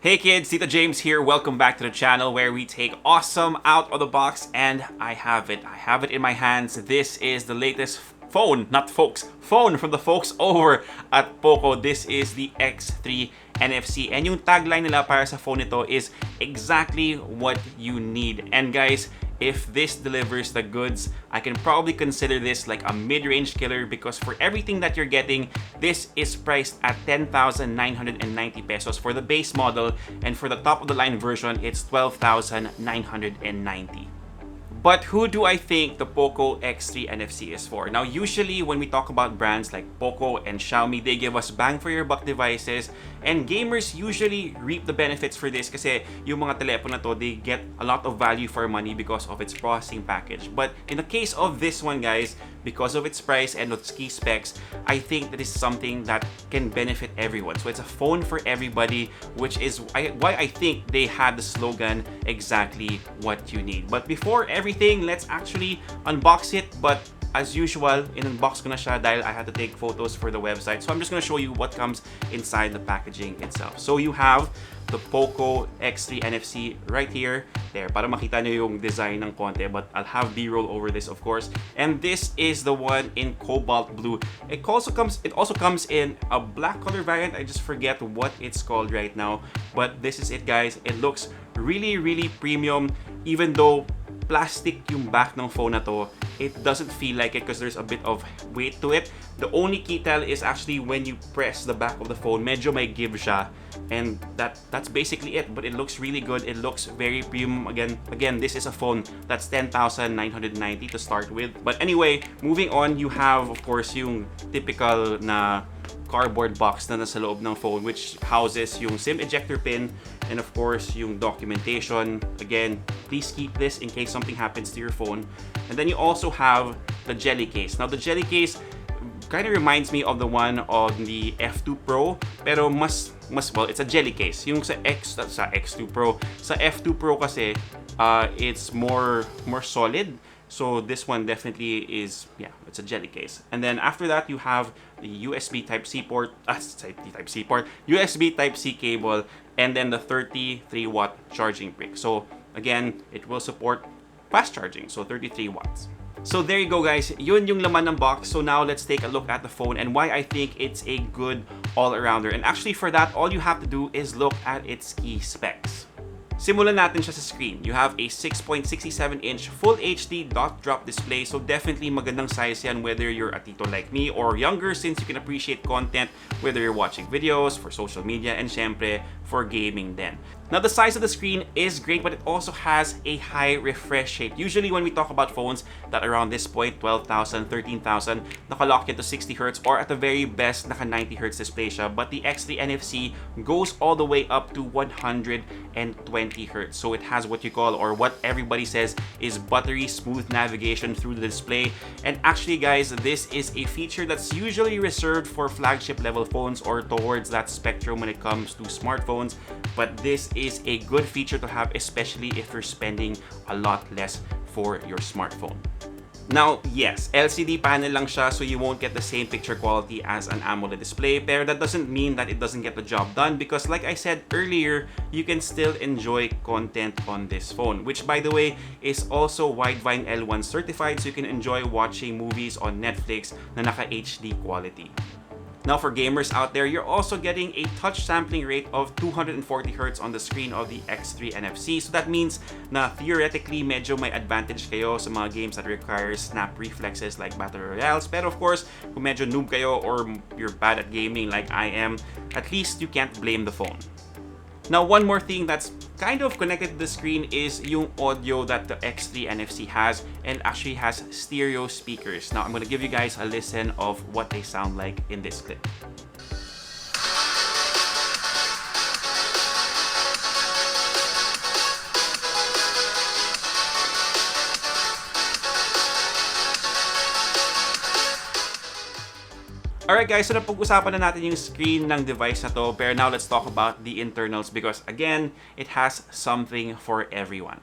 Hey kids, Tito James here. Welcome back to the channel where we take awesome out of the box, and I have it. I have it in my hands. This is the latest phone, not folks, phone from the folks over at POCO. This is the X3 NFC, and yung tagline nila para sa phone nito is exactly what you need. And guys, if this delivers the goods, I can probably consider this like a mid-range killer because for everything that you're getting, this is priced at 10,990 pesos for the base model, and for the top of the line version, it's 12,990. But who do I think the POCO X3 NFC is for? Now, usually when we talk about brands like POCO and Xiaomi, they give us bang for your buck devices, and gamers usually reap the benefits for this kasi yung mga telepono na to, they get a lot of value for money because of its processing package. But in the case of this one, guys, because of its price and its key specs, I think that is something that can benefit everyone. So it's a phone for everybody, which is why I think they had the slogan, exactly what you need. But before everything, let's actually unbox it. But as usual, in-unbox ko na siya dahil I had to take photos for the website. So I'm just gonna show you what comes inside the packaging itself. So you have the POCO X3 NFC right here. There, para makita nyo yung design ng konti, but I'll have B-roll over this, of course. And this is the one in cobalt blue. It also comes in a black color variant. I just forget what it's called right now. But this is it, guys. It looks really, really premium, even though plastic yung back ng phone na to. It doesn't feel like it because there's a bit of weight to it. The only key tell is actually when you press the back of the phone, medyo may give siya, and that's basically it. But it looks really good. It looks very premium. Again, this is a phone that's 10,990 to start with. But anyway, moving on, you have of course yung typical na cardboard box na nasa loob ng phone, which houses yung SIM ejector pin and of course yung documentation. Again, please keep this in case something happens to your phone. And then you also have the jelly case. Now the jelly case kind of reminds me of the one on the F2 Pro, pero mas well, it's a jelly case. Yung sa X2 Pro, sa F2 Pro kasi it's more solid. So this one definitely is, yeah, it's a jelly case. And then after that, you have the USB Type-C port, USB Type-C cable, and then the 33-watt charging brick. So again, it will support fast charging, so 33 watts. So there you go, guys. Yun yung laman ng box. So now let's take a look at the phone and why I think it's a good all-arounder. And actually for that, all you have to do is look at its key specs. Simulan natin siya sa screen. You have a 6.67-inch Full HD dot-drop display, so definitely magandang size yan whether you're a tito like me or younger, since you can appreciate content whether you're watching videos, for social media, and syempre for gaming din. Now the size of the screen is great, but it also has a high refresh rate. Usually when we talk about phones that around this point, 12,000, 13,000, naka-lock into 60 Hz or at the very best, naka 90 Hz display siya. But the X3 NFC goes all the way up to 120 Hz. So it has what you call, or what everybody says, is buttery smooth navigation through the display. And actually, guys, this is a feature that's usually reserved for flagship level phones or towards that spectrum when it comes to smartphones. But this is a good feature to have, especially if you're spending a lot less for your smartphone. Now, yes, LCD panel lang siya, so you won't get the same picture quality as an AMOLED display, pero that doesn't mean that it doesn't get the job done, because like I said earlier, you can still enjoy content on this phone, which by the way is also Widevine L1 certified, so you can enjoy watching movies on Netflix na naka HD quality. Now for gamers out there, you're also getting a touch sampling rate of 240 Hz on the screen of the X3 NFC. So that means na theoretically medyo may advantage kayo sa mga games that require snap reflexes like Battle Royales. Pero of course, kung medyo noob kayo or you're bad at gaming like I am, at least you can't blame the phone. Now, one more thing that's kind of connected to the screen is yung audio that the X3 NFC has, and actually has stereo speakers. Now, I'm going to give you guys a listen of what they sound like in this clip. Alright guys, so napag-usapan na natin yung screen ng device na to, pero now let's talk about the internals because again, it has something for everyone.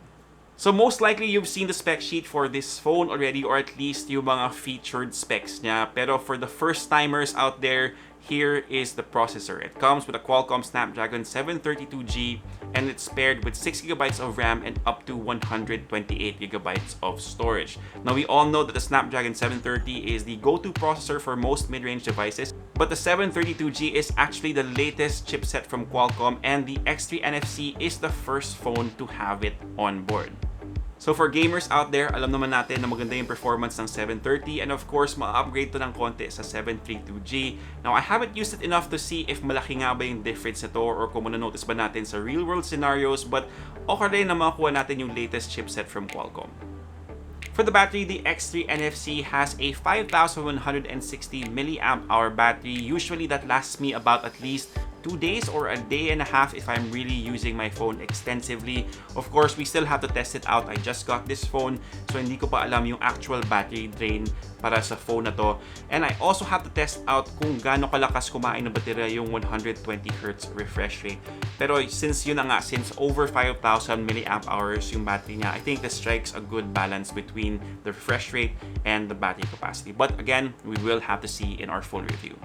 So most likely you've seen the spec sheet for this phone already, or at least yung mga featured specs niya. Pero for the first timers out there, here is the processor. It comes with a Qualcomm Snapdragon 732G and it's paired with 6GB of RAM and up to 128GB of storage. Now we all know that the Snapdragon 730 is the go-to processor for most mid-range devices, but the 732G is actually the latest chipset from Qualcomm, and the X3 NFC is the first phone to have it on board. So for gamers out there, alam naman natin na maganda yung performance ng 730, and of course, ma-upgrade to ng konti sa 732G. Now, I haven't used it enough to see if malaki nga ba yung difference nito or kung notice ba natin sa real-world scenarios, but okay rin na makuha natin yung latest chipset from Qualcomm. For the battery, the X3 NFC has a 5,160 mAh battery. Usually that lasts me about at least 2 days or a day and a half if I'm really using my phone extensively. Of course, we still have to test it out. I just got this phone, so hindi ko pa alam yung actual battery drain para sa phone na to. And I also have to test out kung gaano kalakas kumain ng baterya yung 120Hz refresh rate. Pero since yun na nga, since over 5,000 mAh yung battery niya, I think this strikes a good balance between the refresh rate and the battery capacity. But again, we will have to see in our full review.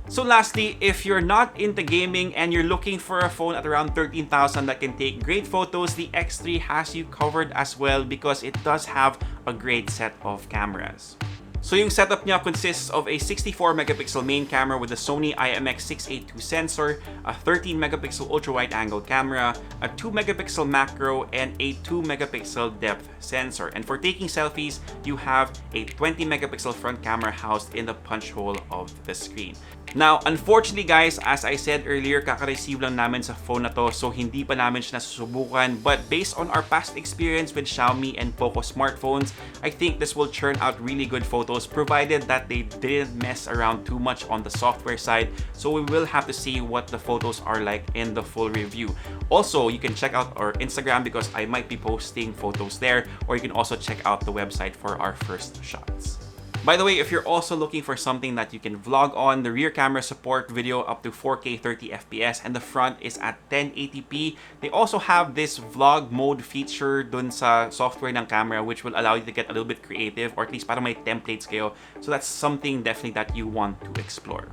So lastly, if you're not into gaming and you're looking for a phone at around 13,000 that can take great photos, the X3 has you covered as well because it does have a great set of cameras. So yung setup niya consists of a 64-megapixel main camera with a Sony IMX682 sensor, a 13-megapixel ultra-wide-angle camera, a 2-megapixel macro, and a 2-megapixel depth sensor. And for taking selfies, you have a 20-megapixel front camera housed in the punch hole of the screen. Now, unfortunately guys, as I said earlier, kaka-receive lang namin sa phone na to, so hindi pa namin siya nasusubukan. But based on our past experience with Xiaomi and POCO smartphones, I think this will churn out really good photos provided that they didn't mess around too much on the software side. So we will have to see what the photos are like in the full review. Also, you can check out our Instagram because I might be posting photos there, or you can also check out the website for our first shots. By the way, if you're also looking for something that you can vlog on, the rear camera support video up to 4K 30fps and the front is at 1080p. They also have this vlog mode feature dun sa software ng camera, which will allow you to get a little bit creative, or at least para may templates kayo. So that's something definitely that you want to explore.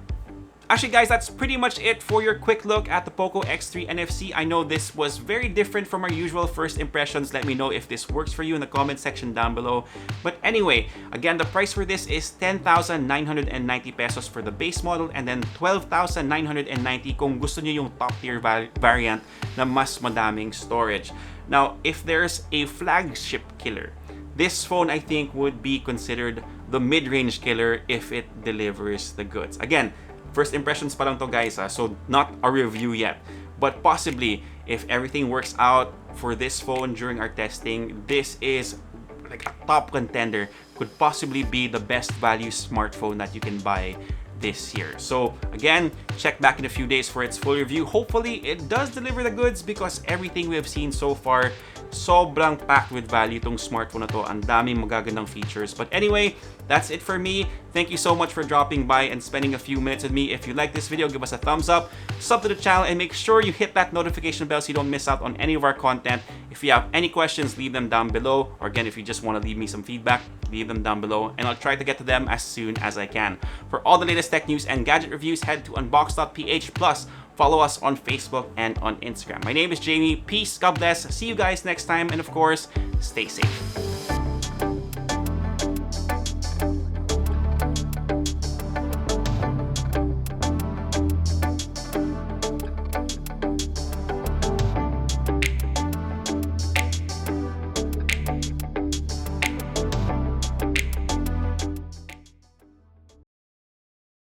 Actually guys, that's pretty much it for your quick look at the POCO X3 NFC. I know this was very different from our usual first impressions. Let me know if this works for you in the comment section down below. But anyway, again, the price for this is 10,990 pesos for the base model and then 12,990 kung gusto niyo yung top tier variant na mas madaming storage. Now, if there's a flagship killer, this phone I think would be considered the mid-range killer if it delivers the goods. Again, first impressions pa lang to guys, so not a review yet. But possibly, if everything works out for this phone during our testing, this is like a top contender. Could possibly be the best value smartphone that you can buy this year. So again, check back in a few days for its full review. Hopefully, it does deliver the goods because everything we have seen so far, sobrang packed with value tong smartphone na to. Ang daming magagandang features. But anyway, that's it for me. Thank you so much for dropping by and spending a few minutes with me. If you like this video, give us a thumbs up, sub to the channel, and make sure you hit that notification bell so you don't miss out on any of our content. If you have any questions, leave them down below. Or again, if you just want to leave me some feedback, leave them down below, and I'll try to get to them as soon as I can. For all the latest tech news and gadget reviews, head to unbox.ph+. Follow us on Facebook and on Instagram. My name is Jamie. Peace, God bless. See you guys next time, and of course, stay safe.